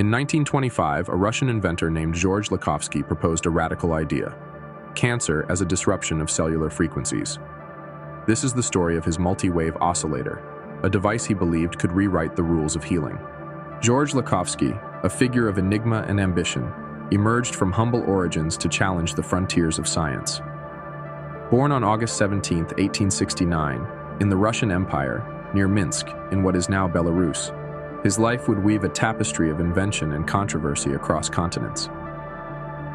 In 1925, a Russian inventor named Georges Lakhovsky proposed a radical idea: cancer as a disruption of cellular frequencies. This is the story of his multi-wave oscillator, a device he believed could rewrite the rules of healing. Georges Lakhovsky, a figure of enigma and ambition, emerged from humble origins to challenge the frontiers of science. Born on August 17, 1869, in the Russian Empire, near Minsk, in what is now Belarus, his life would weave a tapestry of invention and controversy across continents.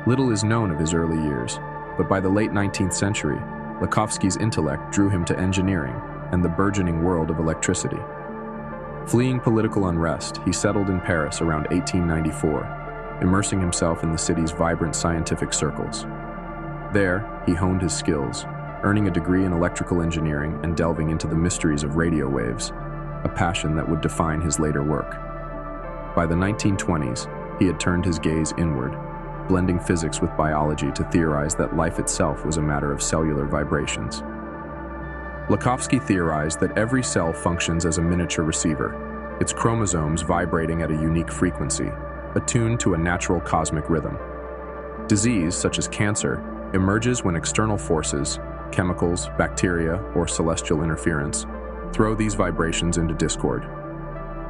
Little is known of his early years, but by the late 19th century, Lakhovsky's intellect drew him to engineering and the burgeoning world of electricity. Fleeing political unrest, he settled in Paris around 1894, immersing himself in the city's vibrant scientific circles. There, he honed his skills, earning a degree in electrical engineering and delving into the mysteries of radio waves, a passion that would define his later work. By the 1920s, he had turned his gaze inward, blending physics with biology to theorize that life itself was a matter of cellular vibrations. Lakhovsky theorized that every cell functions as a miniature receiver, its chromosomes vibrating at a unique frequency, attuned to a natural cosmic rhythm. Disease, such as cancer, emerges when external forces, chemicals, bacteria, or celestial interference, throw these vibrations into discord.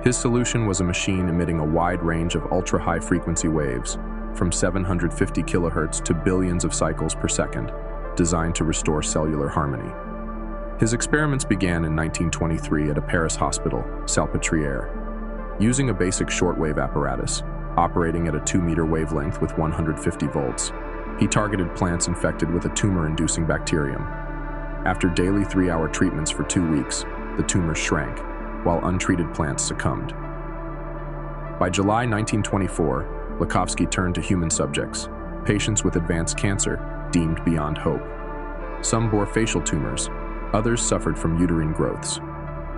His solution was a machine emitting a wide range of ultra-high frequency waves, from 750 kilohertz to billions of cycles per second, designed to restore cellular harmony. His experiments began in 1923 at a Paris hospital, Salpêtrière. Using a basic shortwave apparatus, operating at a 2-meter wavelength with 150 volts, he targeted plants infected with a tumor-inducing bacterium. After daily 3-hour treatments for 2 weeks, the tumors shrank, while untreated plants succumbed. By July 1924, Lakhovsky turned to human subjects, patients with advanced cancer deemed beyond hope. Some bore facial tumors, others suffered from uterine growths.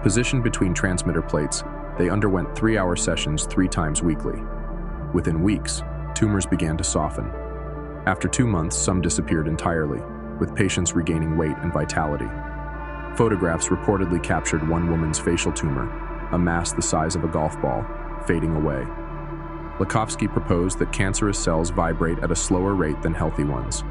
Positioned between transmitter plates, they underwent 3-hour sessions 3 times weekly. Within weeks, tumors began to soften. After 2 months, some disappeared entirely, with patients regaining weight and vitality. Photographs reportedly captured one woman's facial tumor, a mass the size of a golf ball, fading away. Lakhovsky proposed that cancerous cells vibrate at a slower rate than healthy ones.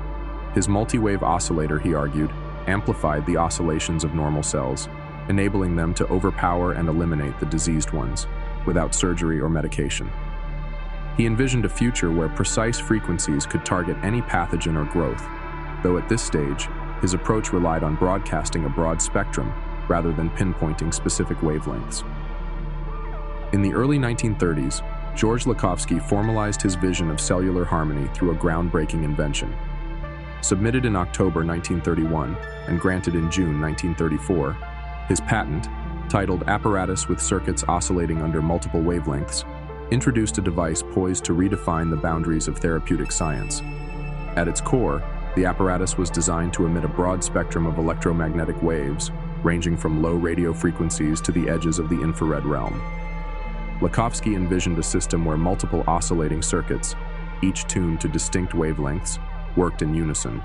His multi-wave oscillator, he argued, amplified the oscillations of normal cells, enabling them to overpower and eliminate the diseased ones, without surgery or medication. He envisioned a future where precise frequencies could target any pathogen or growth, though at this stage, his approach relied on broadcasting a broad spectrum rather than pinpointing specific wavelengths. In the early 1930s, Georges Lakhovsky formalized his vision of cellular harmony through a groundbreaking invention. Submitted in October 1931 and granted in June 1934, his patent, titled Apparatus with Circuits Oscillating Under Multiple Wavelengths, introduced a device poised to redefine the boundaries of therapeutic science. At its core, the apparatus was designed to emit a broad spectrum of electromagnetic waves, ranging from low radio frequencies to the edges of the infrared realm. Lakhovsky envisioned a system where multiple oscillating circuits, each tuned to distinct wavelengths, worked in unison.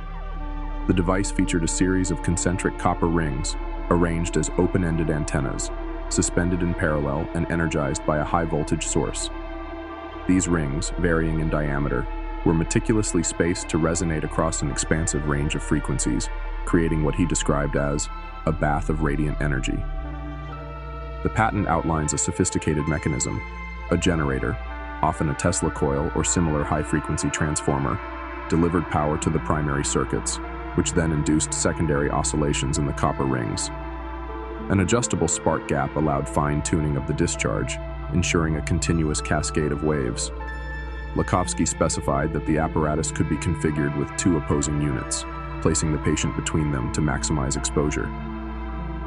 The device featured a series of concentric copper rings, arranged as open-ended antennas, suspended in parallel and energized by a high-voltage source. These rings, varying in diameter, were meticulously spaced to resonate across an expansive range of frequencies, creating what he described as a bath of radiant energy. The patent outlines a sophisticated mechanism, a generator, often a Tesla coil or similar high-frequency transformer, delivered power to the primary circuits, which then induced secondary oscillations in the copper rings. An adjustable spark gap allowed fine-tuning of the discharge, ensuring a continuous cascade of waves. Lakhovsky specified that the apparatus could be configured with 2 opposing units, placing the patient between them to maximize exposure.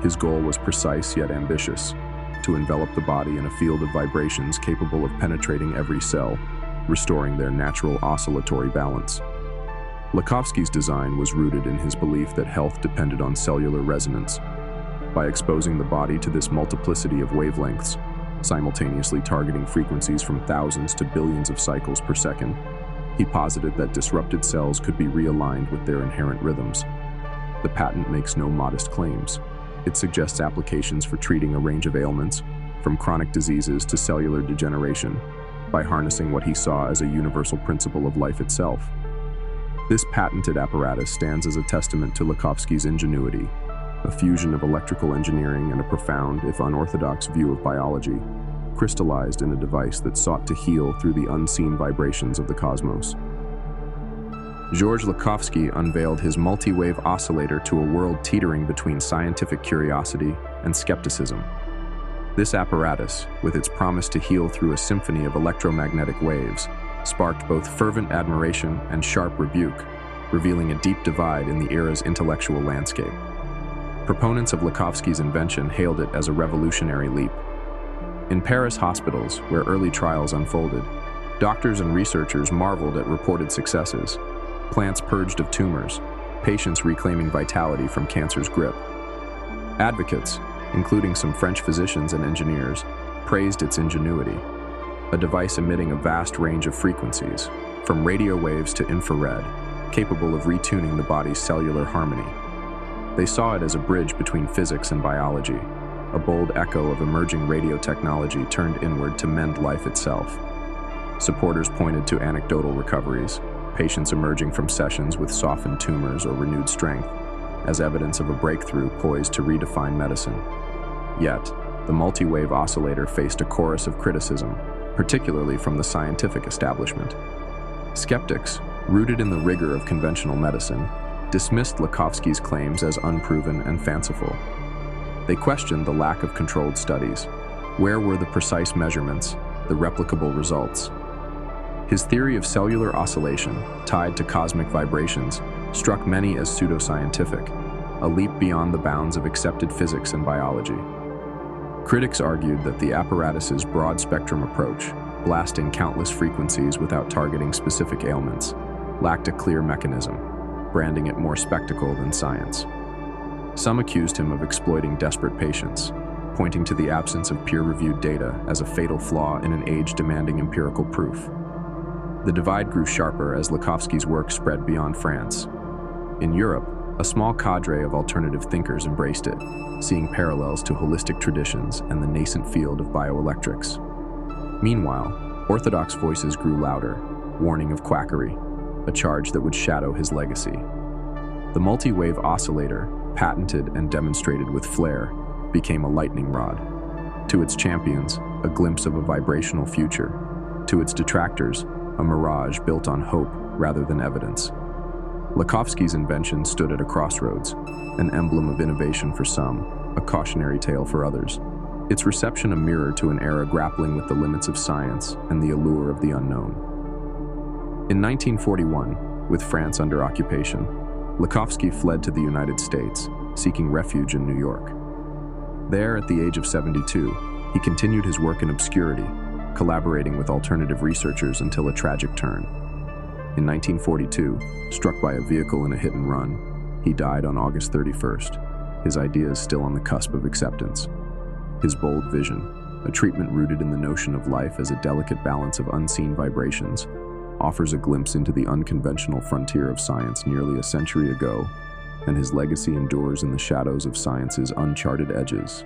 His goal was precise yet ambitious, to envelop the body in a field of vibrations capable of penetrating every cell, restoring their natural oscillatory balance. Lakhovsky's design was rooted in his belief that health depended on cellular resonance. By exposing the body to this multiplicity of wavelengths, simultaneously targeting frequencies from thousands to billions of cycles per second, he posited that disrupted cells could be realigned with their inherent rhythms. The patent makes no modest claims. It suggests applications for treating a range of ailments, from chronic diseases to cellular degeneration, by harnessing what he saw as a universal principle of life itself. This patented apparatus stands as a testament to Lakhovsky's ingenuity, a fusion of electrical engineering and a profound, if unorthodox, view of biology, crystallized in a device that sought to heal through the unseen vibrations of the cosmos. Georges Lakhovsky unveiled his multi-wave oscillator to a world teetering between scientific curiosity and skepticism. This apparatus, with its promise to heal through a symphony of electromagnetic waves, sparked both fervent admiration and sharp rebuke, revealing a deep divide in the era's intellectual landscape. Proponents of Lakhovsky's invention hailed it as a revolutionary leap. In Paris hospitals, where early trials unfolded, doctors and researchers marveled at reported successes: plants purged of tumors, patients reclaiming vitality from cancer's grip. Advocates, including some French physicians and engineers, praised its ingenuity, a device emitting a vast range of frequencies, from radio waves to infrared, capable of retuning the body's cellular harmony. They saw it as a bridge between physics and biology, a bold echo of emerging radio technology turned inward to mend life itself. Supporters pointed to anecdotal recoveries, patients emerging from sessions with softened tumors or renewed strength, as evidence of a breakthrough poised to redefine medicine. Yet, the multi-wave oscillator faced a chorus of criticism, particularly from the scientific establishment. Skeptics, rooted in the rigor of conventional medicine, dismissed Lakhovsky's claims as unproven and fanciful. They questioned the lack of controlled studies. Where were the precise measurements, the replicable results? His theory of cellular oscillation, tied to cosmic vibrations, struck many as pseudoscientific, a leap beyond the bounds of accepted physics and biology. Critics argued that the apparatus's broad-spectrum approach, blasting countless frequencies without targeting specific ailments, lacked a clear mechanism, branding it more spectacle than science. Some accused him of exploiting desperate patients, pointing to the absence of peer-reviewed data as a fatal flaw in an age demanding empirical proof. The divide grew sharper as Lakhovsky's work spread beyond France. In Europe, a small cadre of alternative thinkers embraced it, seeing parallels to holistic traditions and the nascent field of bioelectrics. Meanwhile, orthodox voices grew louder, warning of quackery, a charge that would shadow his legacy. The multi-wave oscillator, patented and demonstrated with flair, became a lightning rod. To its champions, a glimpse of a vibrational future. To its detractors, a mirage built on hope rather than evidence. Lakhovsky's invention stood at a crossroads, an emblem of innovation for some, a cautionary tale for others. Its reception a mirror to an era grappling with the limits of science and the allure of the unknown. In 1941, with France under occupation, Lakhovsky fled to the United States, seeking refuge in New York. There, at the age of 72, he continued his work in obscurity, collaborating with alternative researchers until a tragic turn. In 1942, struck by a vehicle in a hit-and-run, he died on August 31st, his ideas still on the cusp of acceptance. His bold vision, a treatment rooted in the notion of life as a delicate balance of unseen vibrations, offers a glimpse into the unconventional frontier of science nearly a century ago, and his legacy endures in the shadows of science's uncharted edges.